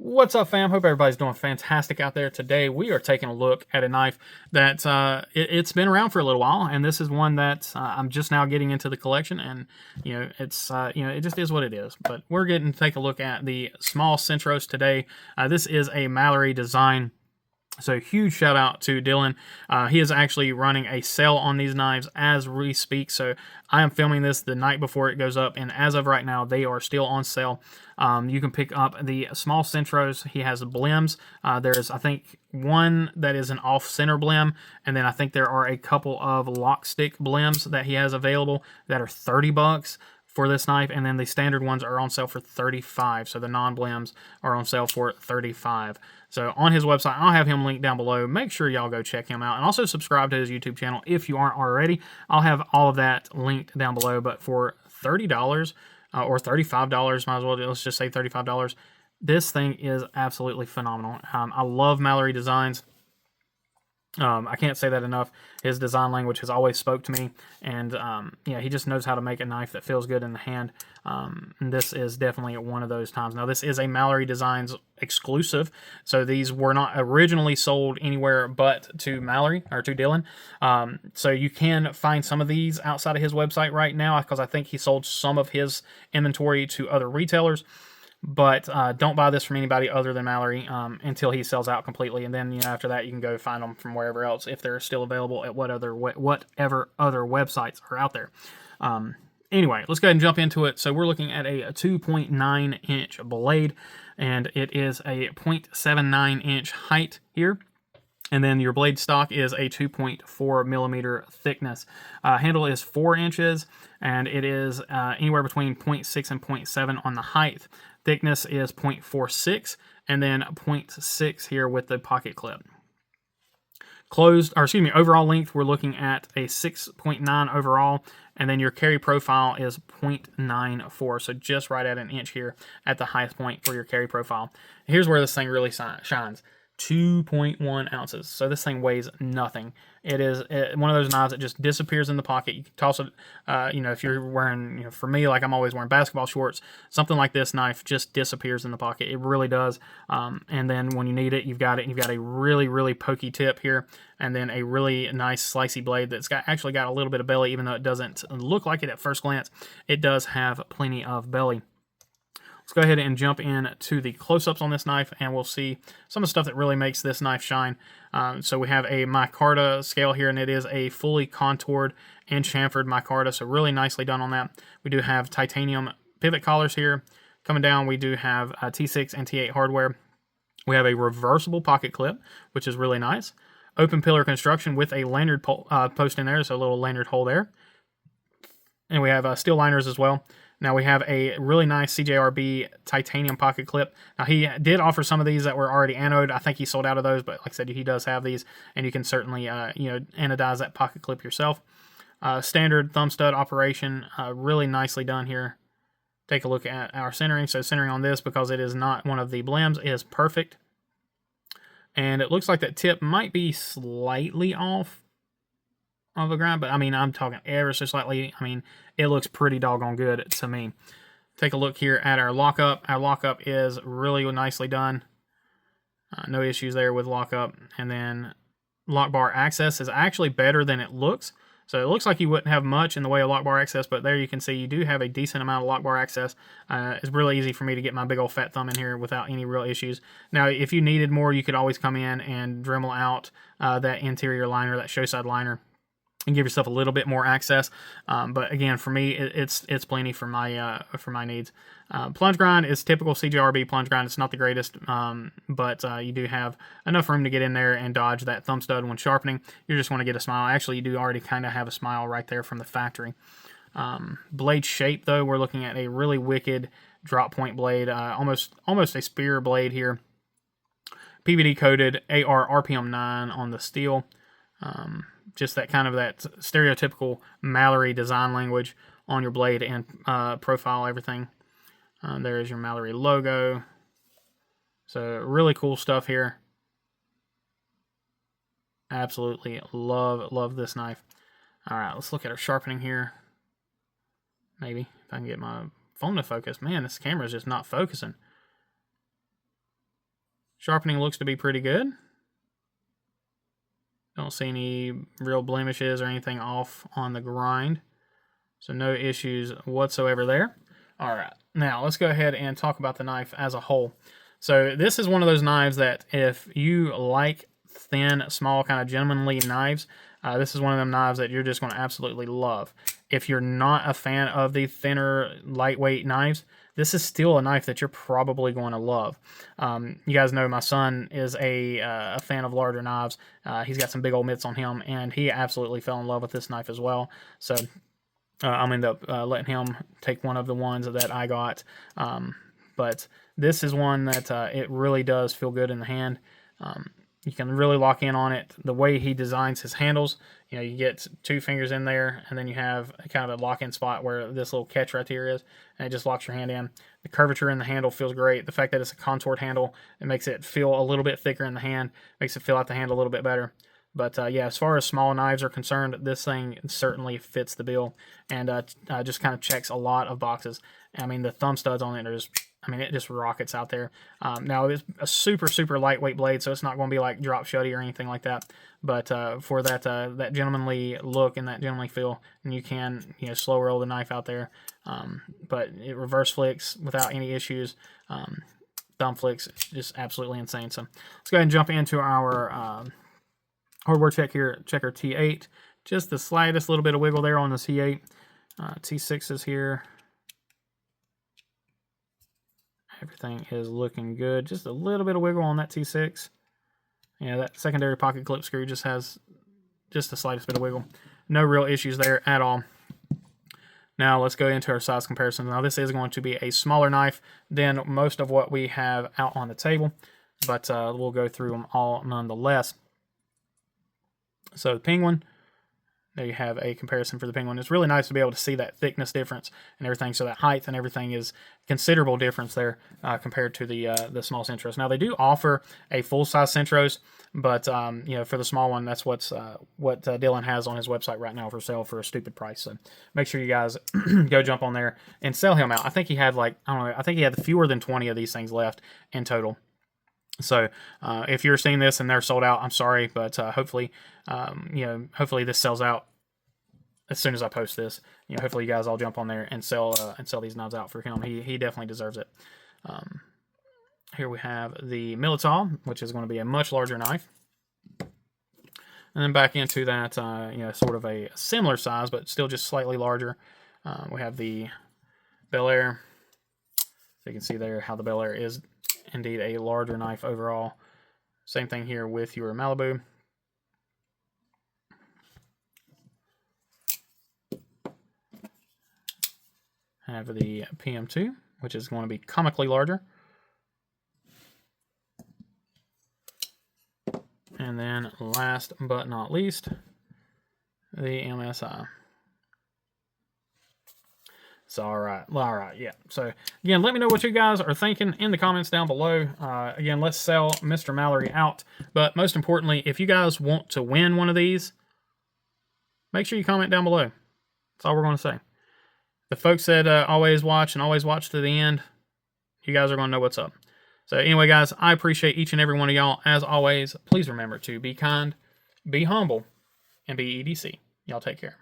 What's up, fam? Hope everybody's doing fantastic out there. Today, we are taking a look at a knife that it's been around for a little while, and this is one that I'm just now getting into the collection, and it's it just is what it is. But we're getting to take a look at the Small Centros today. This is a Mallery design. So huge shout out to Dylan. He is actually running a sale on these knives as we speak. So I am filming this the night before it goes up, and as of right now, they are still on sale. You can pick up the Small Centros. He has blims. There's, I think, one that is an off-center blim, and then I think there are a couple of lock stick blims that he has available that are $30 for this knife, and then the standard ones are on sale for $35. So the non-blims are on sale for $35. So on his website, I'll have him linked down below. Make sure y'all go check him out, and also subscribe to his YouTube channel if you aren't already. I'll have all of that linked down below, but for $30 or $35, might as well, let's just say $35, this thing is absolutely phenomenal. I love Mallery designs. I can't say that enough. His design language has always spoke to me, and yeah, he just knows how to make a knife that feels good in the hand. And this is definitely one of those times. Now, this is a Mallery Designs exclusive, so these were not originally sold anywhere but to Mallery, or to Dylan. So you can find some of these outside of his website right now, because I think he sold some of his inventory to other retailers. But don't buy this from anybody other than Mallery until he sells out completely, and then after that you can go find them from wherever else if they're still available at whatever other websites are out there. Anyway, let's go ahead and jump into it. So we're looking at a 2.9 inch blade, and it is a 0.79 inch height here. And then your blade stock is a 2.4 millimeter thickness. Handle is 4 inches, and it is anywhere between 0.6 and 0.7 on the height. Thickness is 0.46, and then 0.6 here with the pocket clip. Overall length, we're looking at a 6.9 overall, and then your carry profile is 0.94, so just right at an inch here at the highest point for your carry profile. Here's where this thing really shines. 2.1 ounces. So this thing weighs nothing. It is one of those knives that just disappears in the pocket. You can toss it, if you're wearing, for me, like I'm always wearing basketball shorts, something like this knife just disappears in the pocket. It really does. And then when you need it, you've got a really, really pokey tip here, and then a really nice slicey blade that's actually got a little bit of belly, even though it doesn't look like it at first glance. It does have plenty of belly. Let's go ahead and jump in to the close-ups on this knife, and we'll see some of the stuff that really makes this knife shine. So we have a micarta scale here, and it is a fully contoured and chamfered micarta, so really nicely done on that. We do have titanium pivot collars here. Coming down, we do have T6 and T8 hardware. We have a reversible pocket clip, which is really nice. Open pillar construction with a lanyard post in there, so a little lanyard hole there. And we have steel liners as well. Now we have a really nice CJRB titanium pocket clip. Now he did offer some of these that were already anode. I think he sold out of those, but like I said, he does have these, and you can certainly anodize that pocket clip yourself. Standard thumb stud operation, really nicely done here. Take a look at our centering. So centering on this, because it is not one of the blims, is perfect. And it looks like that tip might be slightly off of a grind, but I mean, I'm talking ever so slightly. I mean, it looks pretty doggone good to me. Take a look here at our lockup. Our lockup is really nicely done. No issues there with lockup. And then lock bar access is actually better than it looks. So it looks like you wouldn't have much in the way of lock bar access, but there you can see you do have a decent amount of lock bar access. It's really easy for me to get my big old fat thumb in here without any real issues. Now, if you needed more, you could always come in and Dremel out that interior liner, that show side liner, and give yourself a little bit more access. But again, for me, it's plenty for my needs. Plunge grind is typical CJRB plunge grind. It's not the greatest, but you do have enough room to get in there and dodge that thumb stud when sharpening. You just want to get a smile. Actually, you do already kind of have a smile right there from the factory. Blade shape, though, we're looking at a really wicked drop point blade, almost a spear blade here. PVD coated AR RPM 9 on the steel. Just that kind of that stereotypical Mallery design language on your blade and profile, everything. There is your Mallery logo. So really cool stuff here. Absolutely love this knife. All right, let's look at our sharpening here. Maybe if I can get my phone to focus. Man, this camera is just not focusing. Sharpening looks to be pretty good. Don't see any real blemishes or anything off on the grind. So no issues whatsoever there. All right, now let's go ahead and talk about the knife as a whole. So this is one of those knives that if you like thin, small, kind of gentlemanly knives, this is one of them knives that you're just going to absolutely love. If you're not a fan of the thinner, lightweight knives, this is still a knife that you're probably going to love. You guys know my son is a fan of larger knives. He's got some big old mitts on him, and he absolutely fell in love with this knife as well. So I'm end up letting him take one of the ones that I got. But this is one that it really does feel good in the hand. You can really lock in on it. The way he designs his handles, you know, you get 2 fingers in there, and then you have kind of a lock-in spot where this little catch right here is, and it just locks your hand in. The curvature in the handle feels great. The fact that it's a contoured handle, it makes it feel a little bit thicker in the hand, makes it feel out the hand a little bit better. But yeah, as far as small knives are concerned, this thing certainly fits the bill, and just kind of checks a lot of boxes. I mean, the thumb studs on it are just, I mean, it just rockets out there. Now, it's a super, super lightweight blade, so it's not going to be like drop shutty or anything like that. But for that that gentlemanly look and that gentlemanly feel, and you can, you know, slow roll the knife out there. But it reverse flicks without any issues. Thumb flicks, just absolutely insane. So let's go ahead and jump into our hardware checker T8. Just the slightest little bit of wiggle there on the T8. T6 is here. Everything is looking good. Just a little bit of wiggle on that T6. Yeah, that secondary pocket clip screw just has just the slightest bit of wiggle. No real issues there at all. Now let's go into our size comparison. Now this is going to be a smaller knife than most of what we have out on the table, but we'll go through them all nonetheless. So the Penguin, there you have a comparison for the Penguin. It's really nice to be able to see that thickness difference and everything. So that height and everything is considerable difference there compared to the Small Centros. Now they do offer a full-size Centros, but you know, for the small one, that's what Dylan has on his website right now for sale for a stupid price. So make sure you guys go jump on there and sell him out. I think he had like, I don't know, I think he had fewer than 20 of these things left in total. So if you're seeing this and they're sold out, I'm sorry, but hopefully, you know, hopefully this sells out as soon as I post this. You know, hopefully you guys all jump on there and sell these knives out for him. He definitely deserves it. Here we have the Militao, which is going to be a much larger knife. And then back into that, you know, sort of a similar size, but still just slightly larger. We have the Bel-Air. So you can see there how the Bel-Air is indeed a larger knife overall. Same thing here with your Malibu. Have the PM2, which is going to be comically larger. And then last but not least, the MSI. So, all right, yeah. So, again, let me know what you guys are thinking in the comments down below. Again, let's sell Mr. Mallery out. But most importantly, if you guys want to win one of these, make sure you comment down below. That's all we're going to say. The folks that always watch and always watch to the end, you guys are going to know what's up. So, anyway, guys, I appreciate each and every one of y'all. As always, please remember to be kind, be humble, and be EDC. Y'all take care.